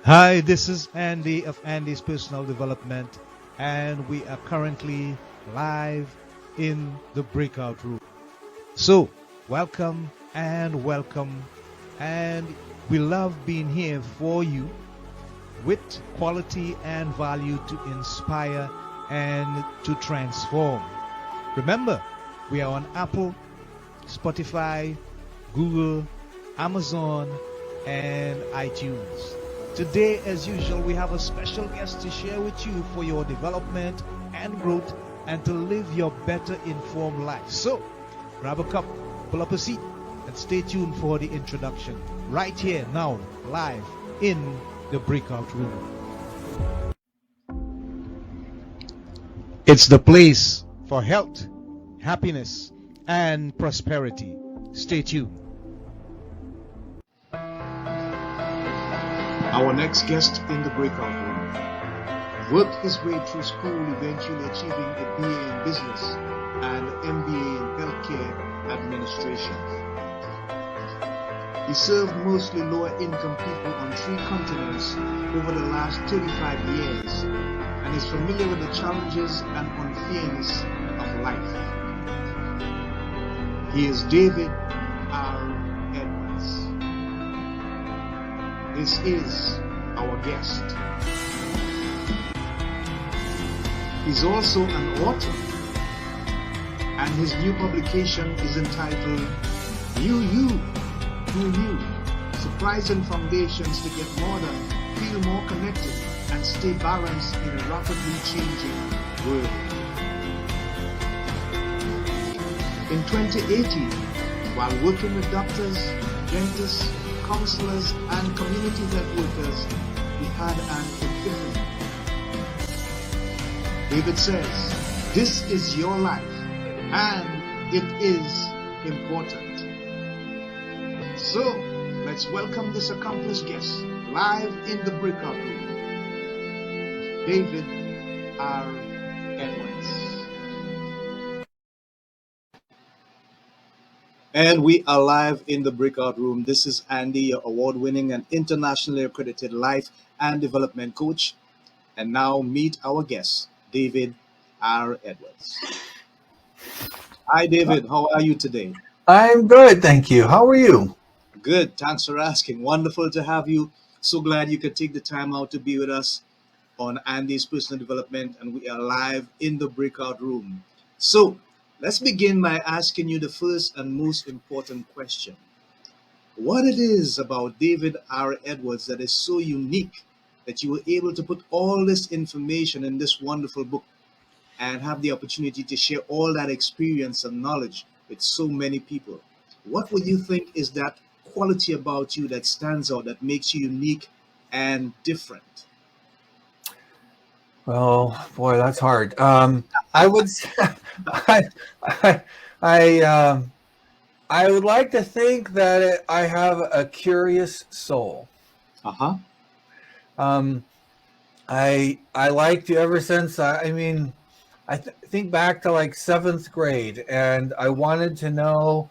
Hi, this is Andy of Andy's Personal Development, and we are currently live in the breakout room. So, welcome and welcome, and we love being here for you with quality and value to inspire and to transform. Remember, we are on Apple, Spotify, Google, Amazon, and iTunes. Today, as usual, we have a special guest to share with you for your development and growth and to live your better informed life. So, grab a cup, pull up a seat, and stay tuned for the introduction. Right here, now, live in the breakout room. It's the place for health, happiness, and prosperity. Stay tuned. Our next guest in the breakout room worked his way through school, eventually achieving a BA in business and MBA in healthcare administration. He served mostly lower income people on 3 continents over the last 35 years and is familiar with the challenges and unfairness of life. He is David R. Edwards. This is our guest. He's also an author, and his new publication is entitled You, Who Knew? Surprising Foundations to Get Modern, Feel More Connected, and Stay Balanced in a Rapidly Changing World. In 2018, while working with doctors, dentists, counselors, and community health workers, he had an epiphany. David says, this is your life, and it is important. So, let's welcome this accomplished guest, live in the breakout room, David R. Edwards. And we are live in the breakout room. This is Andy, your award-winning and internationally accredited life and development coach. And now meet our guest, David R. Edwards. Hi, David. How are you today? I'm good, thank you. How are you? Good. Thanks for asking. Wonderful to have you. So glad you could take the time out to be with us on Andy's Personal Development, and we are live in the breakout room. So let's begin by asking you the first and most important question. What it is about David R. Edwards that is so unique that you were able to put all this information in this wonderful book and have the opportunity to share all that experience and knowledge with so many people. What would you think is that quality about you that stands out, that makes you unique and different? Well, boy, that's hard. I would, I, I, I, I would like to think that I have a curious soul. Uh huh. Um, I like to ever since think back to like 7th grade, and I wanted to know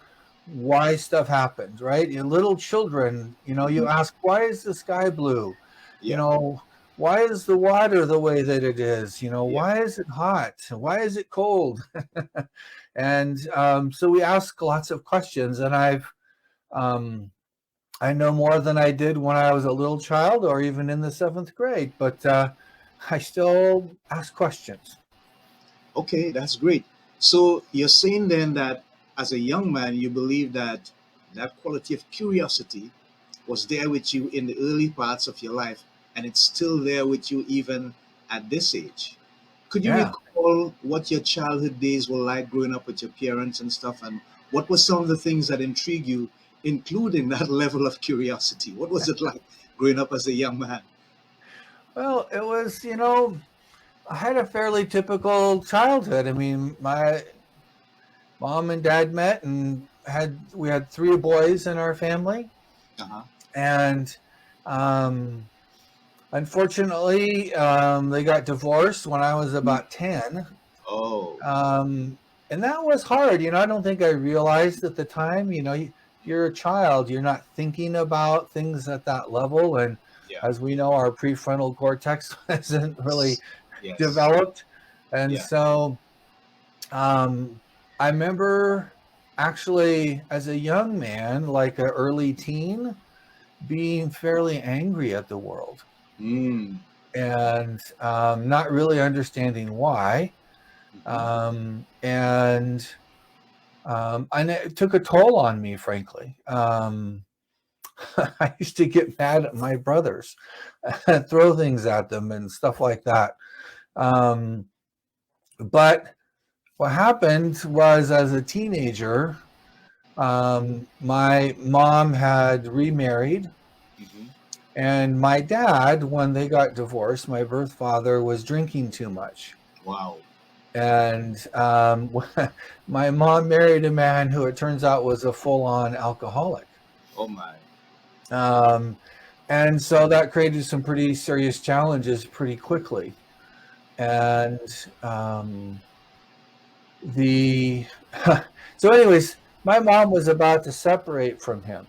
why stuff happens. Right, you little children, you ask, why is the sky blue? You Yeah. know, why is the water the way that it is? Yeah. Why is it hot? Why is it cold? And so we ask lots of questions, and um, I know more than I did when I was a little child or even in the 7th grade, but I still ask questions. Okay, that's great. So you're saying then that as a young man, you believe that that quality of curiosity was there with you in the early parts of your life, and it's still there with you even at this age. Could you Yeah. recall what your childhood days were like growing up with your parents and stuff? And what were some of the things that intrigued you, including that level of curiosity? What was it like growing up as a young man? Well, it was, I had a fairly typical childhood. I mean, my mom and dad met and we had 3 boys in our family, Uh huh. and um, unfortunately, they got divorced when I was about 10. Oh, And that was hard. I don't think I realized at the time, you're a child, you're not thinking about things at that level. And As we know, our prefrontal cortex isn't really Yes. developed. And Yeah. so I remember actually as a young man, like an early teen, being fairly angry at the world Mm. and not really understanding why. And it took a toll on me, frankly. I used to get mad at my brothers, throw things at them and stuff like that. But what happened was, as a teenager, my mom had remarried, and my dad, when they got divorced, my birth father was drinking too much. Wow. And my mom married a man who, it turns out, was a full-on alcoholic. Oh my. And so that created some pretty serious challenges pretty quickly. And so anyways, my mom was about to separate from him.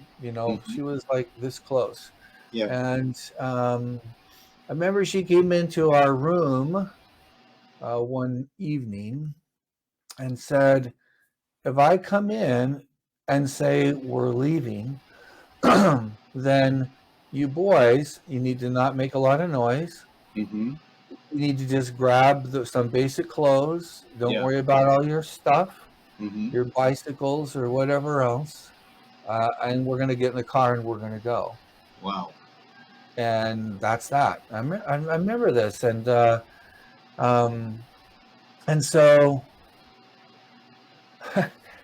She was like this close. Yeah. And I remember she came into our room one evening and said, if I come in and say we're leaving, then you boys, you need to not make a lot of noise. You need to just grab some basic clothes. Don't worry about all your stuff, your bicycles or whatever else. And we're going to get in the car and we're going to go. Wow. And that's that. I remember this. And so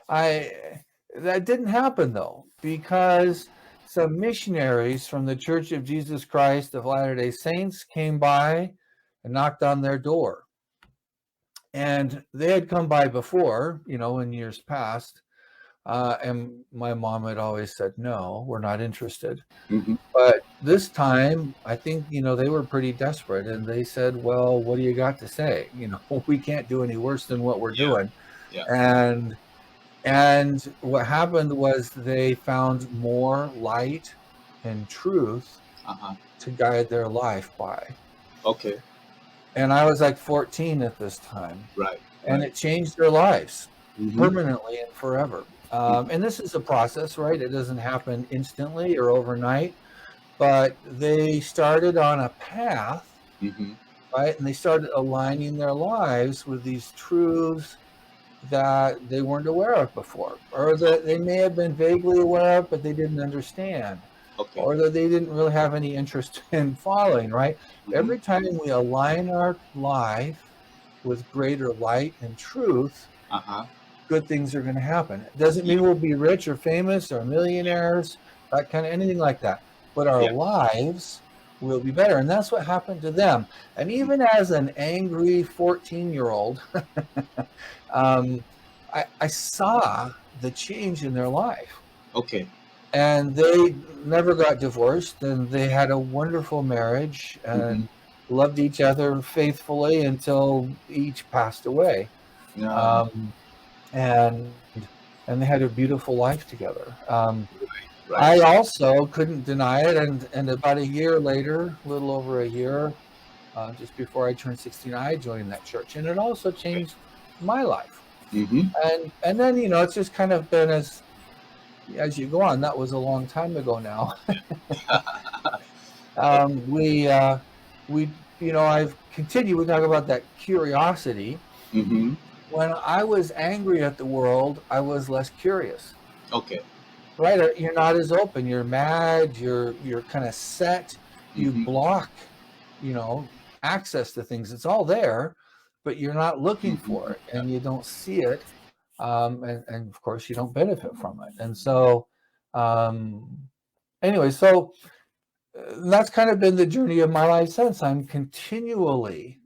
that didn't happen, though, because some missionaries from the Church of Jesus Christ of Latter-day Saints came by and knocked on their door. And they had come by before, in years past. And my mom had always said, no, we're not interested. But this time, I think, they were pretty desperate. And they said, well, what do you got to say? We can't do any worse than what we're doing. Yeah. And what happened was they found more light and truth to guide their life by. Okay. And I was like 14 at this time. Right. And it changed their lives permanently and forever. And this is a process, right? It doesn't happen instantly or overnight, but they started on a path, right? And they started aligning their lives with these truths that they weren't aware of before, or that they may have been vaguely aware of, but they didn't understand, or that they didn't really have any interest in following, right? Every time we align our life with greater light and truth, good things are going to happen. It doesn't mean we'll be rich or famous or millionaires, that kind of anything like that, but our lives will be better. And that's what happened to them. And even as an angry 14-year-old, I saw the change in their life. Okay. And they never got divorced, and they had a wonderful marriage and loved each other faithfully until each passed away. And they had a beautiful life together. I also couldn't deny it, and about a year later, a little over a year, just before I turned 16, I joined that church, and it also changed my life. And then, it's just kind of been as you go on. That was a long time ago now. I've continued. We talk about that curiosity. When I was angry at the world, I was less curious. Okay. Right? You're not as open. You're mad. You're kind of set. You block, access to things. It's all there, but you're not looking for it, and you don't see it. And of course, you don't benefit from it. And so, anyway, so that's kind of been the journey of my life since. I'm continually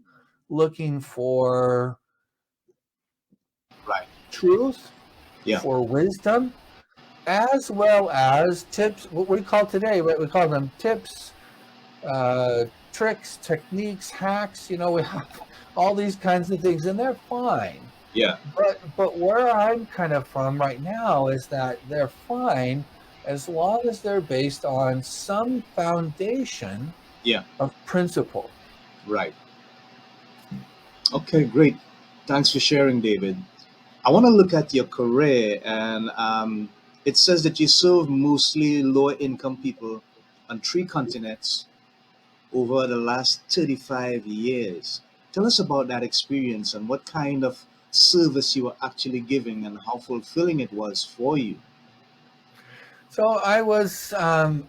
looking for truth, for wisdom, as well as tips. What we call today, what we call them tips, tricks, techniques, hacks. We have all these kinds of things, and they're fine. Yeah. But where I'm kind of from right now is that they're fine as long as they're based on some foundation Yeah. of principle. Right. Okay, great. Thanks for sharing, David. I want to look at your career, and it says that you serve mostly lower income people on three continents over the last 35 years. Tell us about that experience and what kind of service you were actually giving and how fulfilling it was for you. So I was,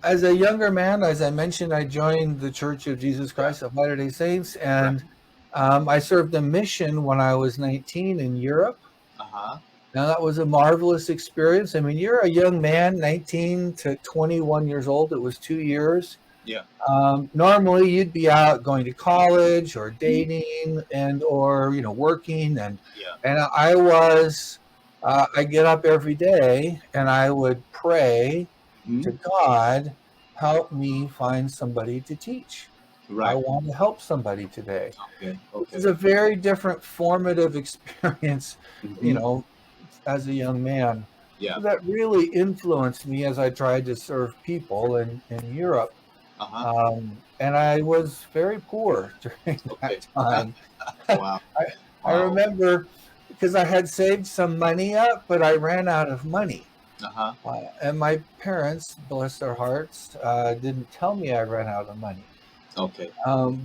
as a younger man, as I mentioned, I joined the Church of Jesus Yeah. Christ of Latter-day Saints, Right. and I served a mission when I was 19 in Europe. Uh huh. Now that was a marvelous experience. I mean, you're a young man, 19 to 21 years old. It was 2 years. Yeah. Normally, you'd be out going to college or Mhm. dating and or working, Yeah. and I was. I get up every day and I would pray Mhm. to God, help me find somebody to teach. I Right. want to help somebody today. Okay. It Okay. was a very different formative experience, you Hmm. know, as a young man. Yeah. So that really influenced me as I tried to serve people in Europe. Uh huh. And I was very poor during that Okay. time. Wow. I, I Wow. remember because I had saved some money up, but I ran out of money. Uh huh. And my parents, bless their hearts, didn't tell me I ran out of money. Okay.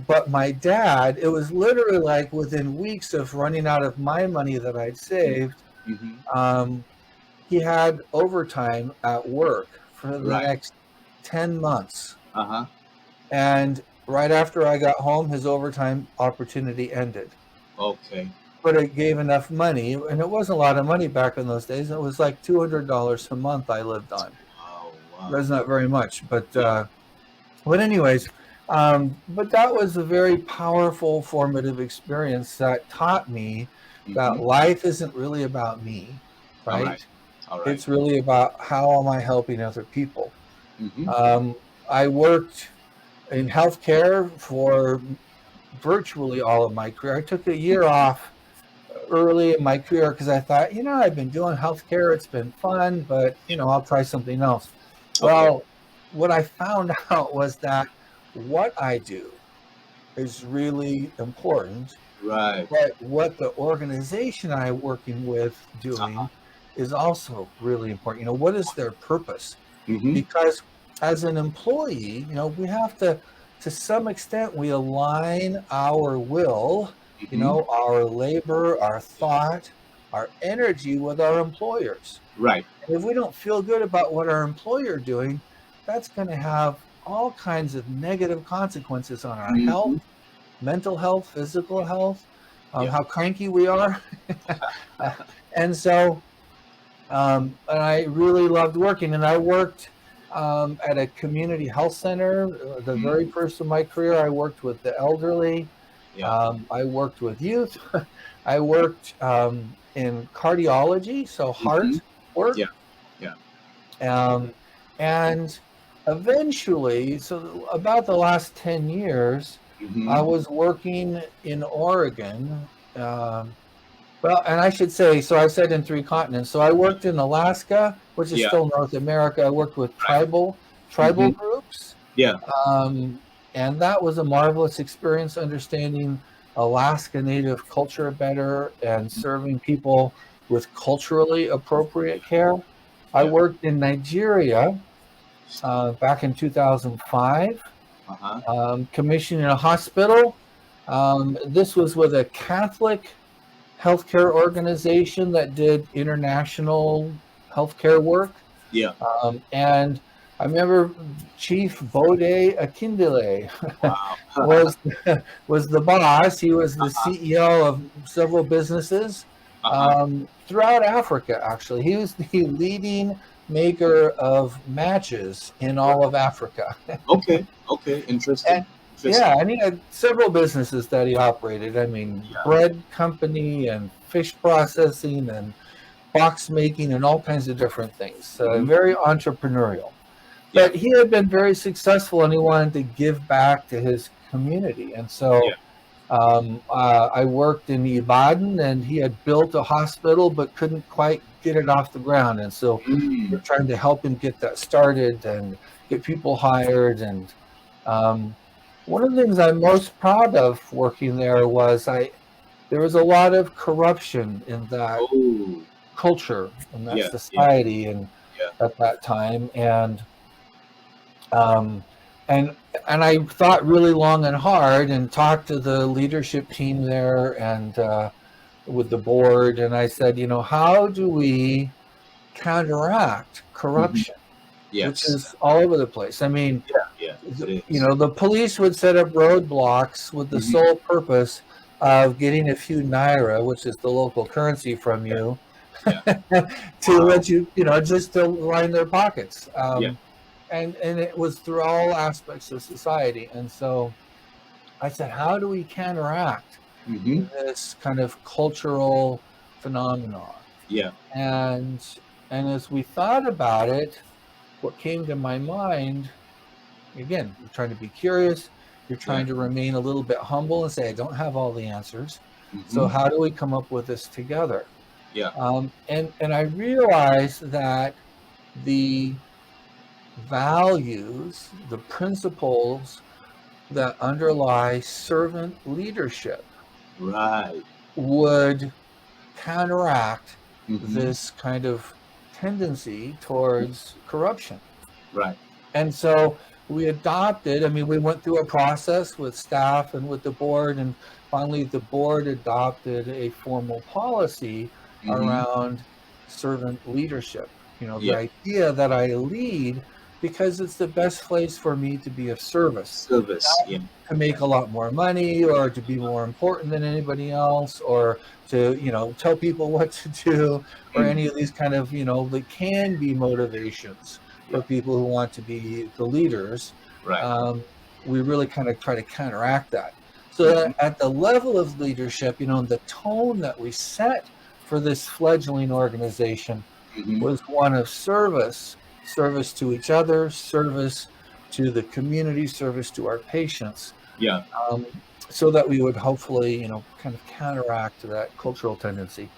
But my dad, it was literally like within weeks of running out of my money that I'd saved, Mm-hmm. um, he had overtime at work for the Right. next 10 months. Uh huh. And right after I got home, his overtime opportunity ended. Okay. But it gave enough money, and it wasn't a lot of money back in those days. It was like $200 a month I lived on. Wow. Wow. That's not very much, Yeah. but anyways, but that was a very powerful formative experience that taught me Mm-hmm. that life isn't really about me, All right. right? All right. It's really about how am I helping other people. Mm-hmm. Um, I worked in healthcare for virtually all of my career. I took a year off early in my career because I thought, I've been doing healthcare. It's been fun, but I'll try something else. Okay. Well, what I found out was that what I do is really important, Right. but what the organization I'm working with Uh-huh. doing is also really important. What is their purpose? Mm-hmm. Because as an employee, we have to some extent, we align our will, Mm-hmm. our labor, our thought, our energy with our employers. Right. And if we don't feel good about what our employer doing, that's going to have all kinds of negative consequences on our health, Mm-hmm. mental health, physical health, Yeah. how cranky we are. And so, and I really loved working, and I worked at a community health center. The Mm-hmm. very first of my career, I worked with the elderly. Yeah. I worked with youth. I worked in cardiology, so heart Mm-hmm. work. Yeah. Yeah. Um, and eventually, so about the last 10 years, I Mm-hmm. was working in Oregon. Well, and I should say, so I said in three continents. So I worked in Alaska, which is Yeah. still North America. I worked with Right. tribal Mm-hmm. groups. Yeah. And that was a marvelous experience understanding Alaska Native culture better and serving people with culturally appropriate care. I Yeah. worked in Nigeria back in 2005, Uh-huh. commissioned in a hospital. This was with a Catholic healthcare organization that did international healthcare work. Yeah. And I remember Chief Bode Akindele Wow. was was the boss. He was the Uh-huh. CEO of several businesses Uh-huh. throughout Africa. Actually, he was the leading maker of matches in all of Africa. Okay. Okay. Interesting. And Interesting. yeah, and he had several businesses that he operated. I mean, Yeah. bread company and fish processing and box making and all kinds of different things. Mm-hmm. Very entrepreneurial. Yeah. But he had been very successful and he wanted to give back to his community. And Yeah. so I worked in Ibadan and he had built a hospital but couldn't quite get it off the ground. And so we're Mm. trying to help him get that started and get people hired. And one of the things I'm most proud of working there was there was a lot of corruption in that Oh, culture and that yeah, yeah, society and yeah. at that time um, and and I thought really long and hard and talked to the leadership team there and with the board, and I said, how do we counteract Hmm. corruption, which Yes. is all over the place? I mean, Yeah, yeah, it is. the police would set up roadblocks with the Hmm. sole purpose of getting a few naira, which is the local currency, from Yeah, you, yeah. to Wow. let you, just to line their pockets. Yeah. And it was through all aspects of society. And so I said, how do we counteract Hmm. this kind of cultural phenomenon? Yeah. And and as we thought about it, what came to my mind, again, you're trying to be curious, you're Yeah. trying to remain a little bit humble and say, I don't have all the answers. So Hmm. how do we come up with this together? Yeah. And I realized that the values, the principles that underlie servant leadership Right. would counteract Hmm. this kind of tendency towards corruption. Right. And so we adopted, I mean, we went through a process with staff and with the board, and finally the board adopted a formal policy Hmm. around servant leadership. The Yeah. idea that I lead because it's the best place for me to be of service, Service. Yeah. to make a lot more money or to be more important than anybody else or to tell people what to do or Mm. any of these kind of that can be motivations Yeah. for people who want to be the leaders. Right. We really kind of try to counteract that, so Hmm. that at the level of leadership, the tone that we set for this fledgling organization Hmm. was one of service to each other, service to the community, service to our patients, Yeah. um, so that we would hopefully, kind of counteract that cultural tendency.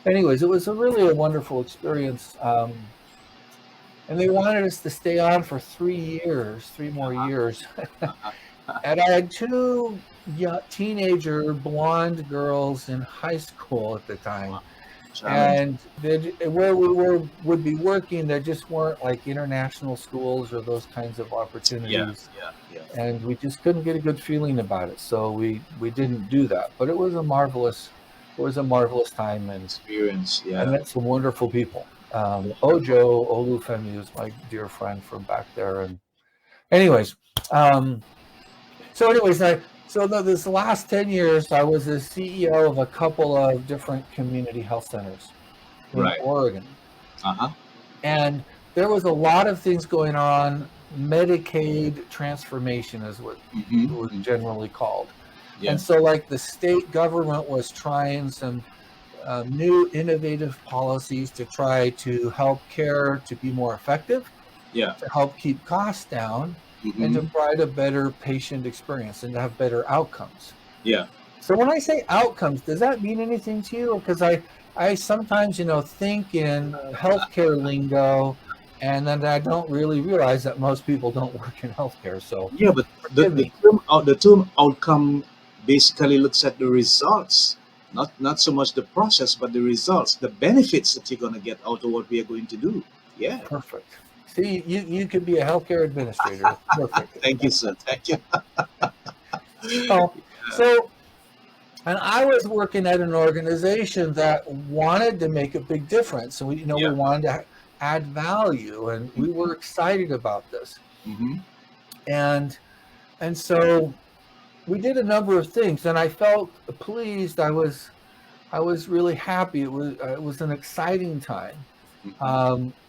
Anyways, it was a wonderful experience. And they wanted us to stay on for 3 years, 3 more years. And I had two teenager blonde girls in high school at the time. Challenge. And where we would be working, there just weren't like international schools or those kinds of Yeah. opportunities, Yeah. Yeah. and we just couldn't get a good feeling about it, so we didn't do that. But it was a marvelous time, and Experience. I Yeah. met some wonderful people. Wonderful. Ojo Olufemi is my dear friend from back there, and anyways, um, this last 10 years, I was the CEO of a couple of different community health centers in Right. Oregon. Uh huh. And there was a lot of things going on. Medicaid transformation is what it was Hmm. generally called. Yeah. And so, like, the state government was trying some new innovative policies to try to help care to be more effective, Yeah. to help keep costs down, and to Hmm. provide a better patient experience and to have better outcomes. Yeah. So when I say outcomes, does that mean anything to you? Because I sometimes, think in healthcare lingo, and then I don't really realize that most people don't work in healthcare. So Yeah, but forgive me. the term outcome basically looks at the results, not so much the process, but the results, the benefits that you're gonna get out of what we are going to do. Yeah. Perfect. See, you could be a healthcare administrator. Perfect. Thank you, sir. Thank you. So, so, and I was working at an organization that wanted to make a big difference. So we Yeah. wanted to add value, and we were excited about this. Hmm. And and so we did a number of things, and I felt pleased. I was really happy. It was an exciting time.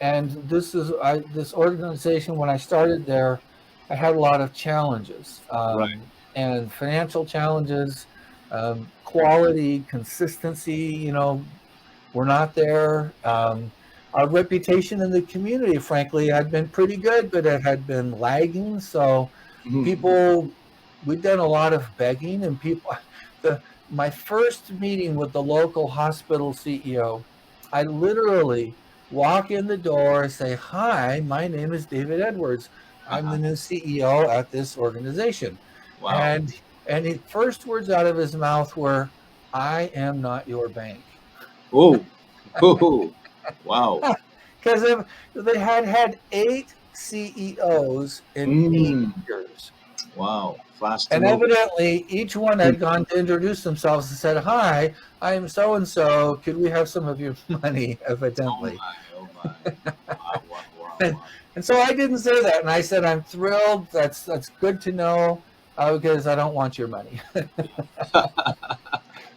And this organization. When I started there, I had a lot of challenges, Right. and financial challenges, quality, consistency. Were not there. Our reputation in the community, frankly, had been pretty good, but it had been lagging. So Hmm. people, we've done a lot of begging, and people. My first meeting with the local hospital CEO, I literally walk in the door and say, "Hi, my name is David Edwards. I'm Uh-huh. the new CEO at this organization." Wow. And the first words out of his mouth were, "I am not your bank." Oh. Oh. Wow. Because they had had 8 CEOs in 8 years. Wow. Fast to And move. evidently, each one had gone to introduce themselves and said, "Hi, I am so and so. Could we have some of your money?" Oh Evidently. my. Oh my. Wow. Wow. Wow. And, Wow. and so I didn't say that. And I said, "I'm thrilled. That's good to know because I don't want your money.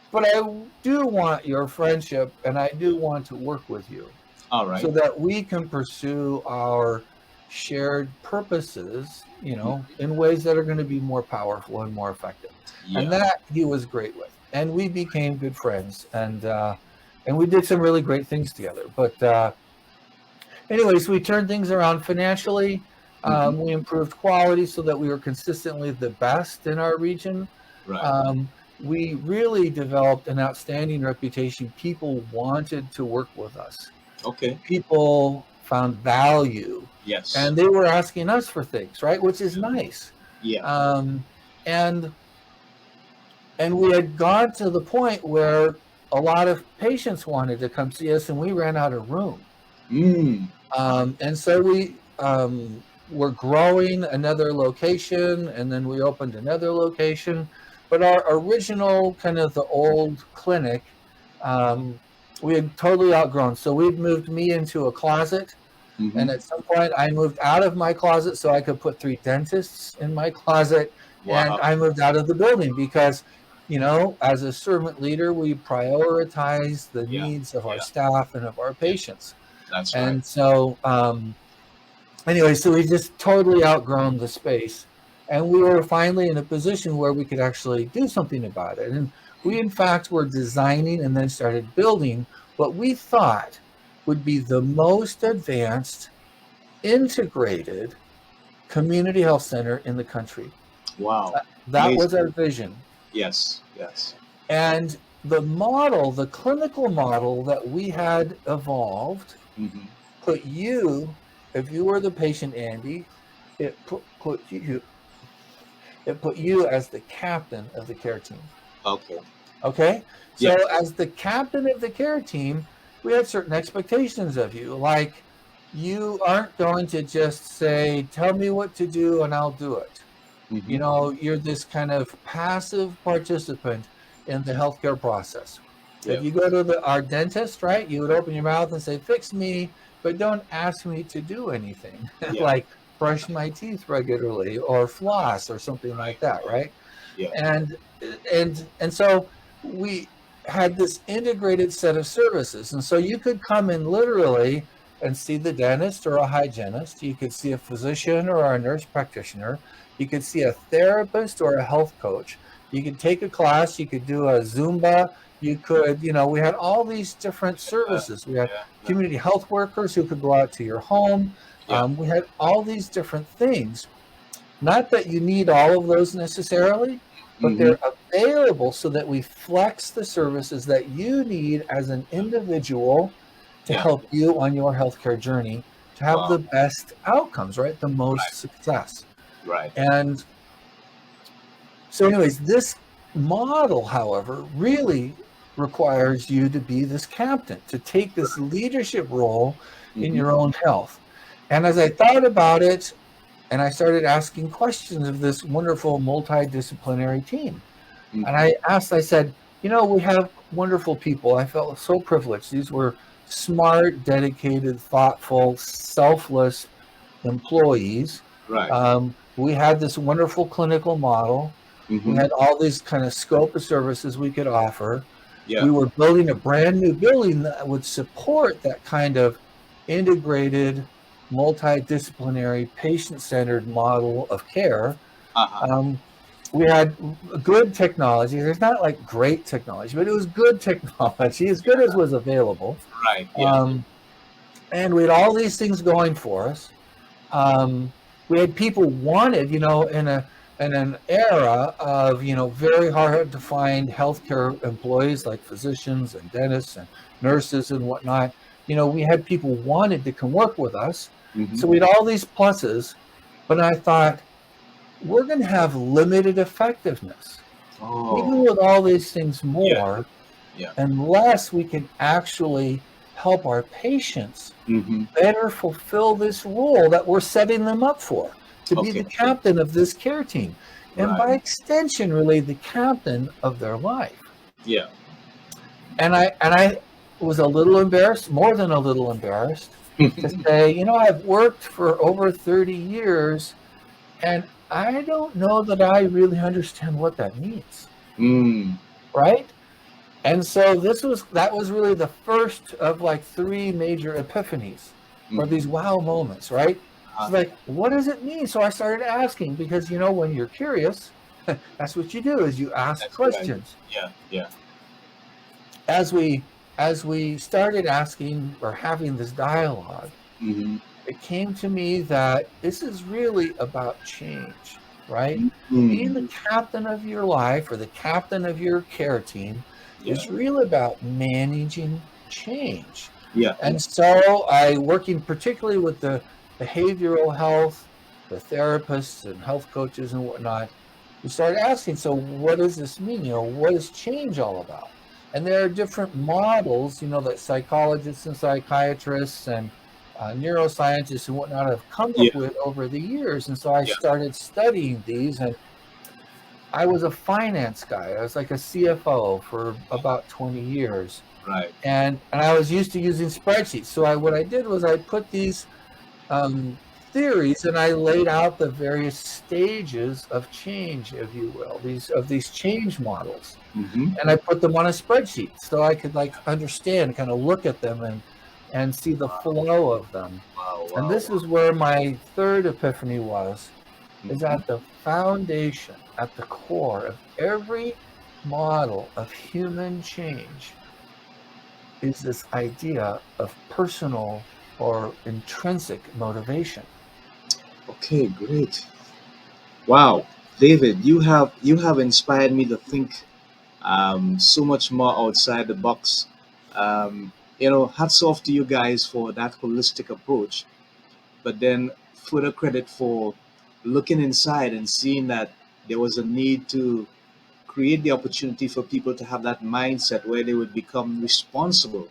But I do want your friendship and I do want to work with you All right. so that we can pursue our shared purposes, in ways that are going to be more powerful and more effective." And Yeah. that he was great with. And we became good friends and we did some really great things together. But anyways, we turned things around financially. Mhm. We improved quality so that we were consistently the best in our region. Right. We really developed an outstanding reputation. People wanted to work with us. Okay. People found value, Yes. and they were asking us for things, right? Which is nice. Yeah. Um, and and we had gone to the point where a lot of patients wanted to come see us, and we ran out of room. Mm. And so we were growing another location, and then we opened another location. But our original, kind of the old clinic, um, we had totally outgrown. So we'd moved me into a closet. Mm-hmm. And at some point, I moved out of my closet so I could put 3 dentists in my closet. And Wow. I moved out of the building because, as a servant leader, we prioritize the Yeah. needs of our Yeah. staff and of our Yeah. patients. That's right. And so, anyway, so we just totally outgrown the space. And we were finally in a position where we could actually do something about it. And we, in fact, were designing and then started building what we thought would be the most advanced, integrated community health center in the country. Wow. That was Amazing. our vision. Yes. Yes. And the model, the clinical model that we had evolved, Mm-hmm. put you, if you were the patient, Andy, it put you as the captain of the care team. Okay. Okay? So Yeah. as the captain of the care team, we had certain expectations of you. Like, you aren't going to just say, "Tell me what to do and I'll do it." Mm-hmm. You're this kind of passive participant in the healthcare process. Yeah. If you go to our dentist, right, you would open your mouth and say, "Fix me, but don't ask me to do anything," Yeah. like brush my teeth regularly or floss or something Right. like that, right? Yeah. And so we had this integrated set of services. And so you could come in literally and see the dentist or a hygienist. You could see a physician or a nurse practitioner. You could see a therapist or a health coach. You could take a class. You could do a Zumba. You could, we had all these different services. We had Yeah. Yeah. community health workers who could go out to your home. Yeah. We had all these different things. Not that you need all of those necessarily, but Mm-hmm. they're available so that we flex the services that you need as an individual to Yeah. help you on your healthcare journey to have Wow. the best outcomes, right? The most Right. success. Right. And so, anyways, this model, however, really requires you to be this captain, to take this leadership role in Mm-hmm. your own health. And as I thought about it, and I started asking questions of this wonderful multidisciplinary team. Mm-hmm. And I said, we have wonderful people. I felt so privileged. These were smart, dedicated, thoughtful, selfless employees. Right. We had this wonderful clinical model. We Mm-hmm. had all these kind of scope of services we could offer. Yeah. We were building a brand new building that would support that kind of integrated, multidisciplinary, patient-centered model of care. Uh-huh. We had good technology. There's not like great technology, but it was good technology, as good as was available. Right. Yeah. And we had all these things going for us. We had people wanted, in an era of, very hard to find healthcare employees like physicians and dentists and nurses and whatnot. We had people wanted to come work with us. Mm-hmm. So we had all these pluses, but I thought, we're going to have limited effectiveness. Even Oh, with all these things yeah, more, yeah. unless we can actually help our patients Mm-hmm. better fulfill this role that we're setting them up for, to be Okay, the captain of this care team, and right. by extension, really the captain of their life. Yeah. And I was a little embarrassed, more than a little embarrassed, to say, I've worked for over 30 years, and I don't know that I really understand what that means, Mm. right? And so that was really the first of like three major epiphanies, or Mm-hmm. these wow moments, right? It's Uh, like, what does it mean? So I started asking, because when you're curious, that's what you do, is you ask that's right. questions. Yeah, yeah. As we started asking or having this dialogue, Mm-hmm. it came to me that this is really about change, right? Being the Mm-hmm. captain of your life, or the captain of your care team, Yeah, is really about managing change. yeah, yeah. And so working particularly with the behavioral health, the therapists and health coaches and whatnot, we started asking, so what does this mean? What is change all about? And there are different models, that psychologists and psychiatrists and neuroscientists and whatnot have come Yeah, up with over the years. And so I yeah. started studying these, and I was a finance guy. I was like a CFO for about 20 years. Right. And I was used to using spreadsheets. So what I did was I put these um, theories, and I laid out the various stages of change, if you will, these change models, Mm-hmm. and I put them on a spreadsheet so I could like understand, kind of look at them and see the flow of them. Wow, And wow, this wow. is where my third epiphany is Mm-hmm. at the foundation, at the core of every model of human change, is this idea of personal or intrinsic motivation. Okay, great. Wow, David, you have inspired me to think so much more outside the box. Hats off to you guys for that holistic approach. But then further credit for looking inside and seeing that there was a need to create the opportunity for people to have that mindset where they would become responsible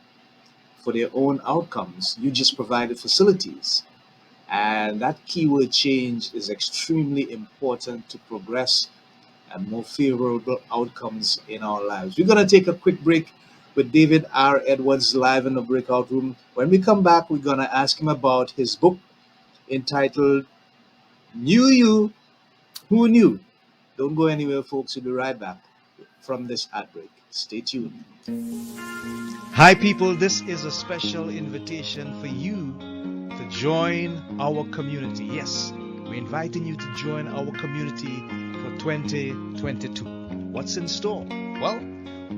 for their own outcomes. You just provided facilities. And that keyword change is extremely important to progress and more favorable outcomes in our lives. We're going to take a quick break with David R. Edwards live in the breakout room. When we come back, we're going to ask him about his book entitled Knew You, Who Knew? Don't go anywhere, folks. We'll be right back from this ad break. Stay tuned. Hi, people. This is a special invitation for you to join our community. Yes, we're inviting you to join our community for 2022. What's in store? Well,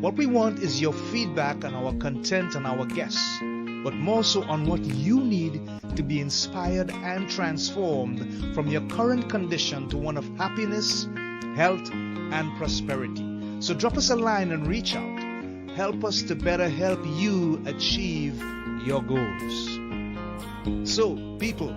what we want is your feedback on our content and our guests, but more so on what you need to be inspired and transformed from your current condition to one of happiness, health, and prosperity. So drop us a line and reach out. Help us to better help you achieve your goals. So, people,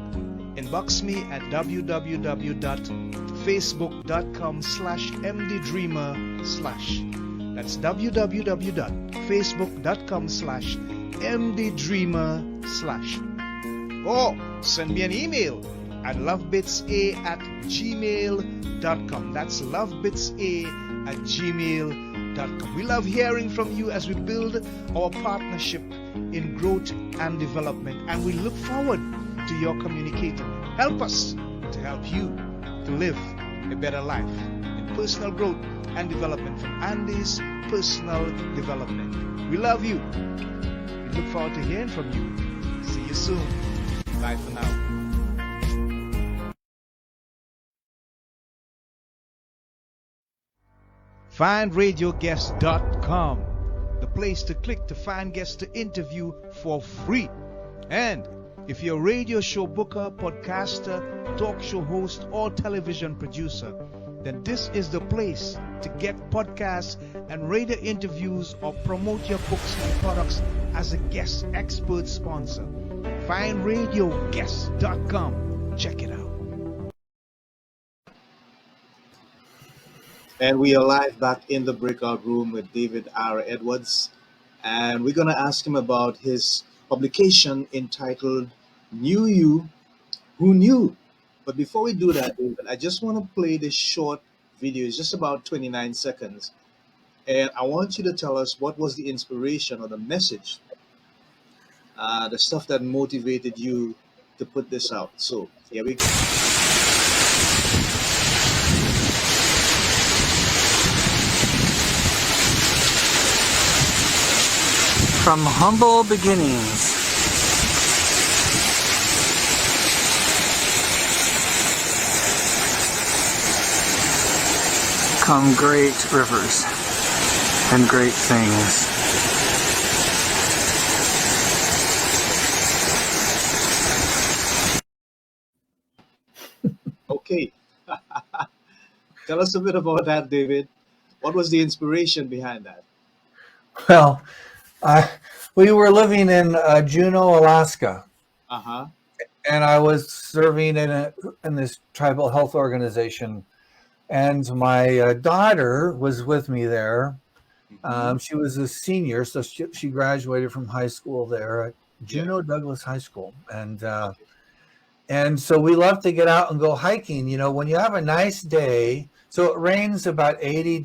inbox me at www.facebook.com/mddreamer/. That's www.facebook.com/mddreamer/. Or send me an email at lovebitsa@gmail.com. That's lovebitsa@gmail.com. We love hearing from you as we build our partnership in growth and development, and we look forward to your communicating. Help us to help you to live a better life in personal growth and development from Andy's Personal Development. We love you. We look forward to hearing from you. See you soon. Bye for now. FindRadioGuest.com, the place to click to find guests to interview for free. And if you're a radio show booker, podcaster, talk show host, or television producer, then this is the place to get podcasts and radio interviews or promote your books and products as a guest expert sponsor. FindRadioGuest.com. Check it out. And we are live back in the breakout room with David R. Edwards. And we're going to ask him about his publication entitled Knew You, Who Knew? But before we do that, David, I just want to play this short video. It's just about 29 seconds. And I want you to tell us what was the inspiration or the message, the stuff that motivated you to put this out. So here we go. From humble beginnings, come great rivers and great things. Okay. Tell us a bit about that, David. What was the inspiration behind that? Well, I, we were living in Juneau, Alaska, Uh huh. and I was serving in this tribal health organization. And my daughter was with me there. Hmm. She was a senior, so she graduated from high school there at Yeah. Juneau Douglas High School, Okay. and so we love to get out and go hiking. You know, when you have a nice day, so it rains about 80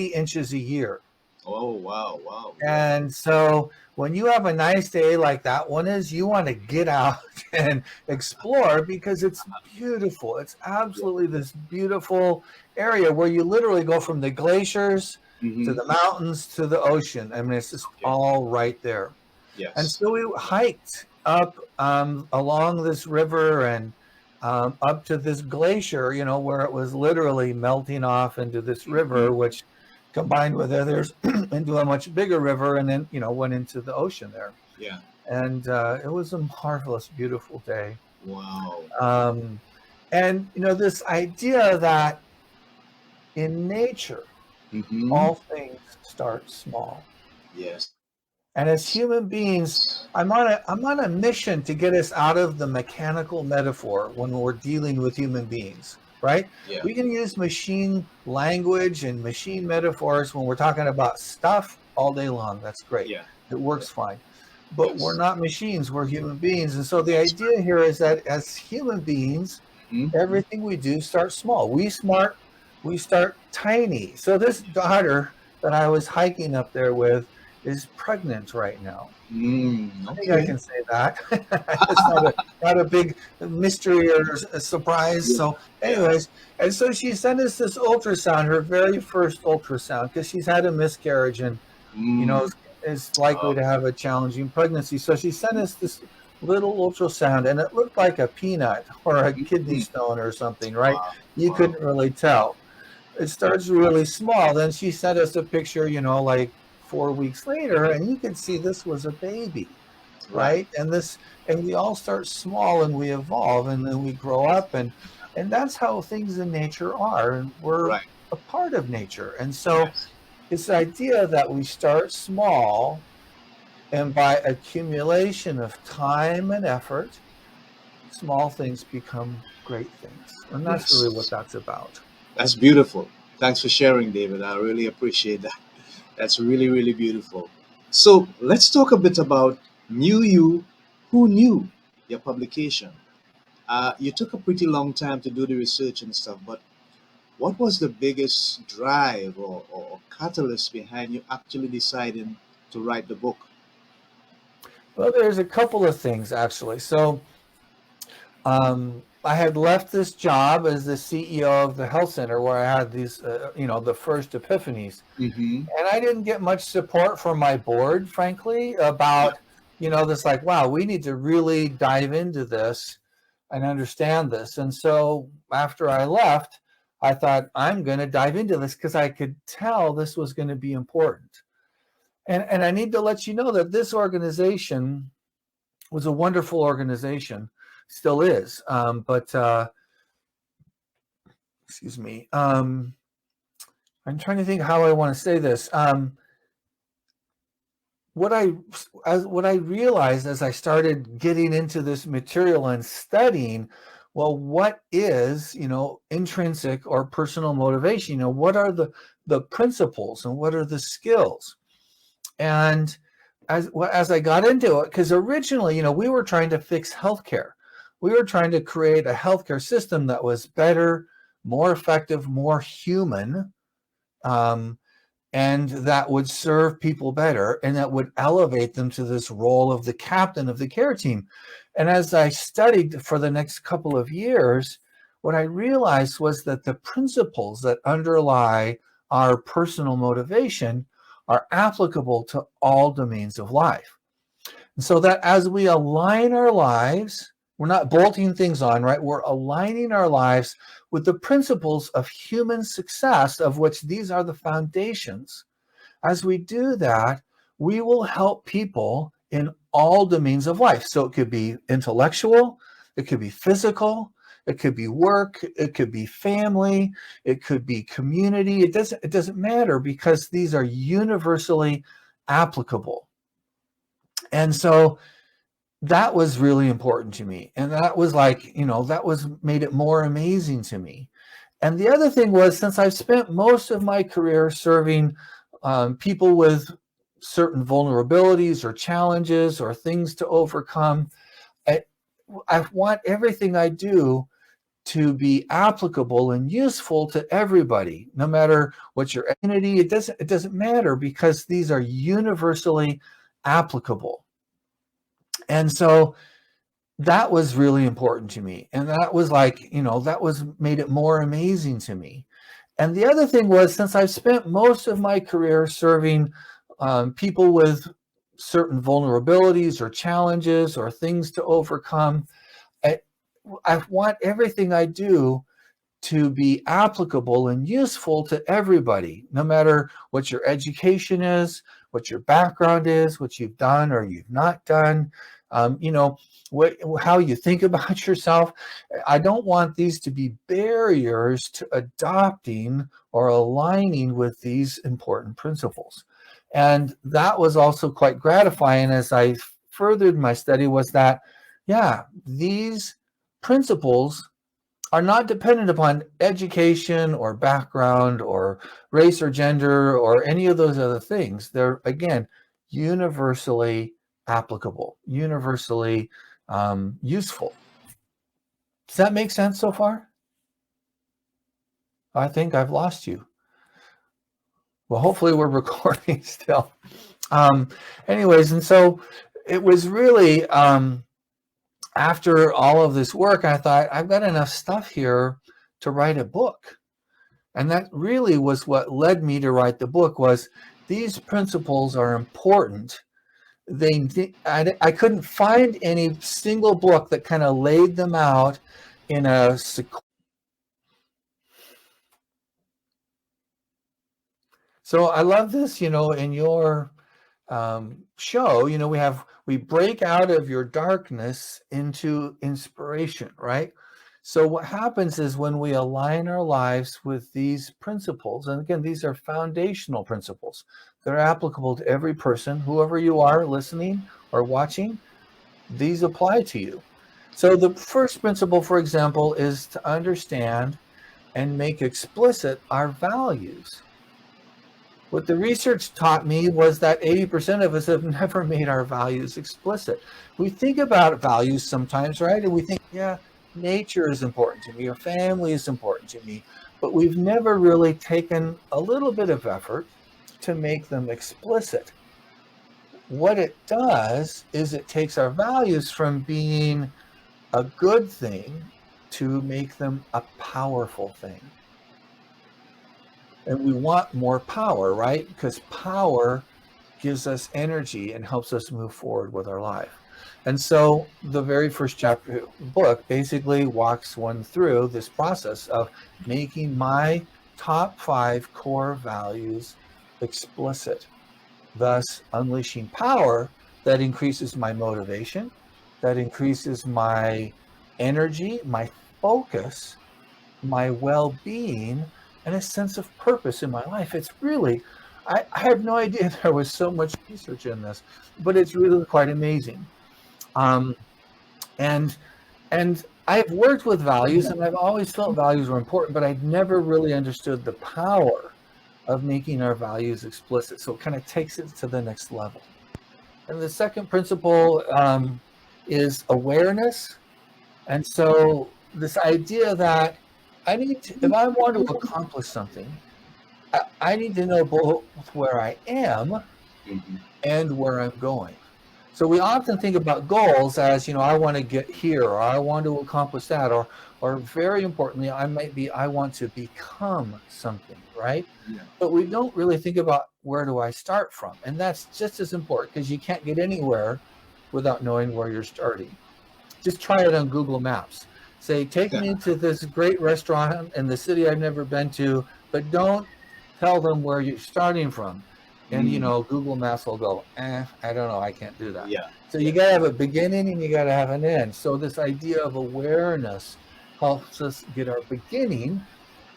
inches a year. Oh, wow. Wow. Yeah. And so when you have a nice day like that one is, you want to get out and explore because it's beautiful. It's Yeah. absolutely this beautiful area where you literally go from the glaciers to Hmm. the mountains to the ocean. I mean, it's just Okay. all right there. And Yes. so we hiked up along this river and up to this glacier, you know, where it was literally melting off into this Hmm. river, which combined with others into a much bigger river, and then, you know, went into the ocean there. Yeah. And it was a marvelous, beautiful day. Wow. Um, and, you know, this idea that in nature, Hmm. all things start small. Yes. And as human beings, I'm on a mission to get us out of the mechanical metaphor when we're dealing with human beings, right? Yeah. We can use machine language and machine metaphors when we're talking about stuff all day long. That's great. Yeah. It Yeah. works fine. But we're Yes. not machines, we're human beings. And so the That's right. idea here is that as human beings, Hmm. everything we do starts small. We start tiny. So this daughter that I was hiking up there with is pregnant right now. I think I Okay. can say that. It's not a big mystery or a surprise. Yeah. So, Yeah. anyways, and so she sent us this ultrasound, her very first ultrasound, because she's had a miscarriage and you know Mm. is likely to Okay. have a challenging pregnancy. So she sent us this little ultrasound, and it looked like a peanut or a kidney Mm. stone or something, right? Wow. You Wow. couldn't really tell. It starts really small. Then she sent us a picture, you know, like 4 weeks later, and you could see this was a baby, Right. right? And we all start small and we evolve and then we grow up, and that's how things in nature are. And we're Right. a part of nature. And so Yes. this idea that we start small and by accumulation of time and effort, small things become great things. And that's really what Yes. that's about. That's beautiful. Thanks for sharing, David. I really appreciate that. That's really, really beautiful. So let's talk a bit about Knew You, Who Knew, your publication. You took a pretty long time to do the research and stuff, but what was the biggest drive or catalyst behind you actually deciding to write the book? Well, there's a couple of things actually. So I had left this job as the CEO of the health center where I had these, you know, the first epiphanies. Mm-hmm. And I didn't get much support from my board, frankly, Yeah. about, you know, this like, wow, we need to really dive into this and understand this. And so after I left, I thought, I'm going to dive into this because I could tell this was going to be important. And I need to let you know that this organization was a wonderful organization, still is. But excuse me. I'm trying to think how I want to say this. What I realized as I started getting into this material and studying well, what is, intrinsic or personal motivation? What are the principles and what are the skills? And as I got into it, because originally, we were trying to fix healthcare. We were trying to create a healthcare system that was better, more effective, more human, um, and that would serve people better and that would elevate them to this role of the captain of the care team. And as I studied for the next couple of years, what I realized was that the principles that underlie our personal motivation are applicable to all domains of life. And so that as we align our lives, we're not bolting things on, right? We're aligning our lives with the principles of human success, of which these are the foundations. As we do that, we will help people in all domains of life. So it could be intellectual, it could be physical, it could be work, it could be family, it could be community. It doesn't matter, because these are universally applicable. And so that was really important to me. And that was made it more amazing to me. And the other thing was, since I've spent most of my career serving people with certain vulnerabilities or challenges or things to overcome, I want everything I do to be applicable and useful to everybody, no matter what your identity. It doesn't matter, because these are universally applicable. And so that was really important to me. And that was made it more amazing to me. And the other thing was, since I've spent most of my career serving people with certain vulnerabilities or challenges or things to overcome, I want everything I do to be applicable and useful to everybody, no matter what your education is, what your background is, what you've done or you've not done, how you think about yourself. I don't want these to be barriers to adopting or aligning with these important principles. And that was also quite gratifying as I furthered my study, was that, yeah, these principles are not dependent upon education or background or race or gender or any of those other things. They're, again, universally applicable, universally useful. Does that make sense so far? I think I've lost you. Well, hopefully we're recording still. Anyways, and so it was really, after all of this work, I thought, I've got enough stuff here to write a book. And that really was what led me to write the book, was these principles are important. I couldn't find any single book that kind of laid them out in a sequence. So I love this, in your show, we break out of your darkness into inspiration, right? So what happens is, when we align our lives with these principles, and again, these are foundational principles, they're applicable to every person, whoever you are listening or watching, these apply to you. So the first principle, for example, is to understand and make explicit our values. What the research taught me was that 80% of us have never made our values explicit. We think about values sometimes, right? And we think, yeah, nature is important to me, or family is important to me, but we've never really taken a little bit of effort to make them explicit. What it does is it takes our values from being a good thing to make them a powerful thing. And we want more power, right? Because power gives us energy and helps us move forward with our life. And so the very first chapter of the book basically walks one through this process of making my top 5 core values explicit, thus unleashing power that increases my motivation, that increases my energy, my focus, my well-being, and a sense of purpose in my life. It's really, I had no idea there was so much research in this, but it's really quite amazing. And I've worked with values, and I've always felt values were important, but I've never really understood the power of making our values explicit. So it kind of takes it to the next level. And the second principle is awareness. And so this idea that if I want to accomplish something, I need to know both where I am and where I'm going. So we often think about goals as, I want to get here, or I want to accomplish that, or very importantly, I want to become something, right? Yeah. But we don't really think about where do I start from? And that's just as important, because you can't get anywhere without knowing where you're starting. Just try it on Google Maps. Say, take me to this great restaurant in the city I've never been to, but don't tell them where you're starting from. And, Google Maps will go, I don't know, I can't do that. Yeah. So you got to have a beginning and you got to have an end. So this idea of awareness helps us get our beginning,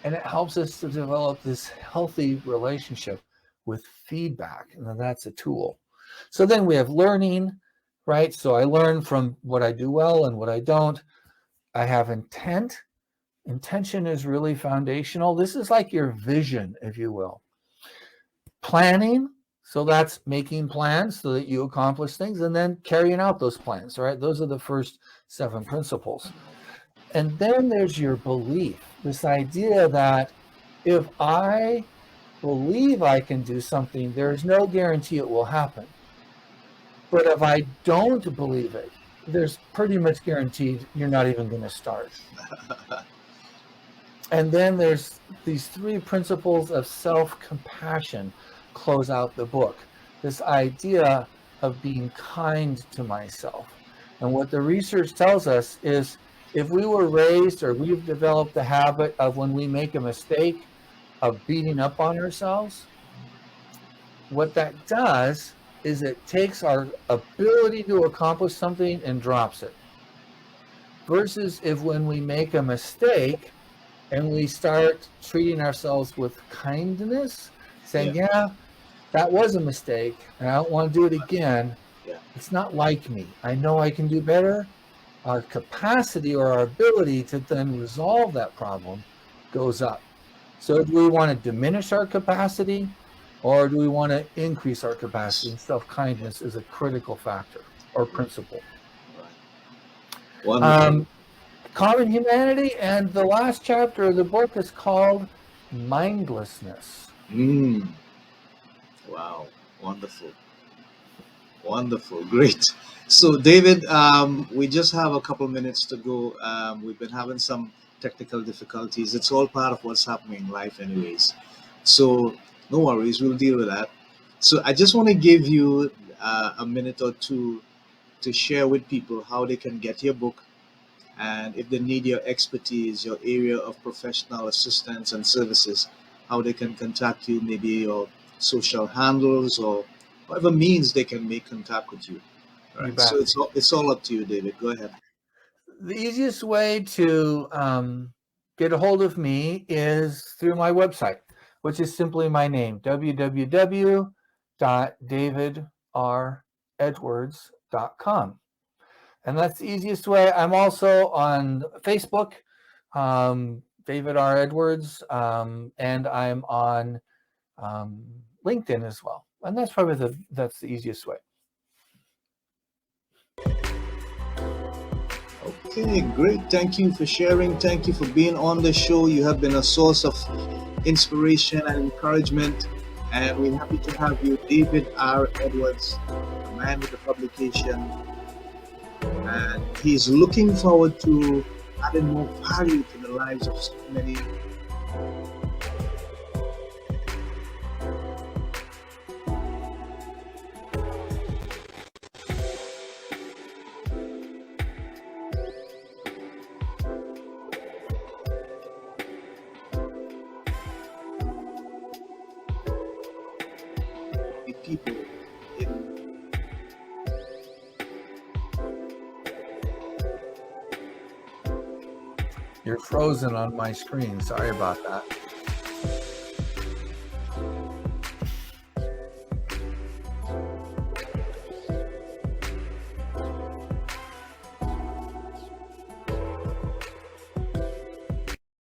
and it helps us to develop this healthy relationship with feedback. And then that's a tool. So then we have learning, right? So I learn from what I do well and what I don't. I have intent. Intention is really foundational. This is like your vision, if you will. Planning, so that's making plans so that you accomplish things, and then carrying out those plans, right? Those are the first 7 principles. And then there's your belief, this idea that if I believe I can do something, there's no guarantee it will happen. But if I don't believe it, there's pretty much guaranteed you're not even going to start. And then there's these 3 principles of self-compassion close out the book. This idea of being kind to myself. And what the research tells us is if we were raised, or we've developed the habit of, when we make a mistake, of beating up on ourselves, what that does is it takes our ability to accomplish something and drops it. Versus if when we make a mistake and we start treating ourselves with kindness, saying, yeah, that was a mistake and I don't want to do it again. Yeah. It's not like me. I know I can do better. Our capacity or our ability to then resolve that problem goes up. So do we want to diminish our capacity, or do we want to increase our capacity? And self-kindness is a critical factor or principle. Wonderful. Common humanity, and the last chapter of the book is called mindlessness. Wow. Wonderful. Wonderful. Great. So, David, we just have a couple minutes to go. We've been having some technical difficulties. It's all part of what's happening in life, anyways. So, no worries. We'll deal with that. So, I just want to give you a minute or two to share with people how they can get your book, and if they need your expertise, your area of professional assistance and services, how they can contact you, maybe your social handles or whatever means they can make contact with you. You Right. bet. So it's all up to you, David. Go ahead. The easiest way to get a hold of me is through my website, which is simply my name, www.davidredwards.com. And that's the easiest way. I'm also on Facebook, David R. Edwards, and I'm on LinkedIn as well. And that's probably that's the easiest way. Okay, great. Thank you for sharing. Thank you for being on the show. You have been a source of inspiration and encouragement. And we're happy to have you, David R. Edwards, the man with the publication. And he's looking forward to adding more value to the lives of so many people in You're frozen on my screen. Sorry about that.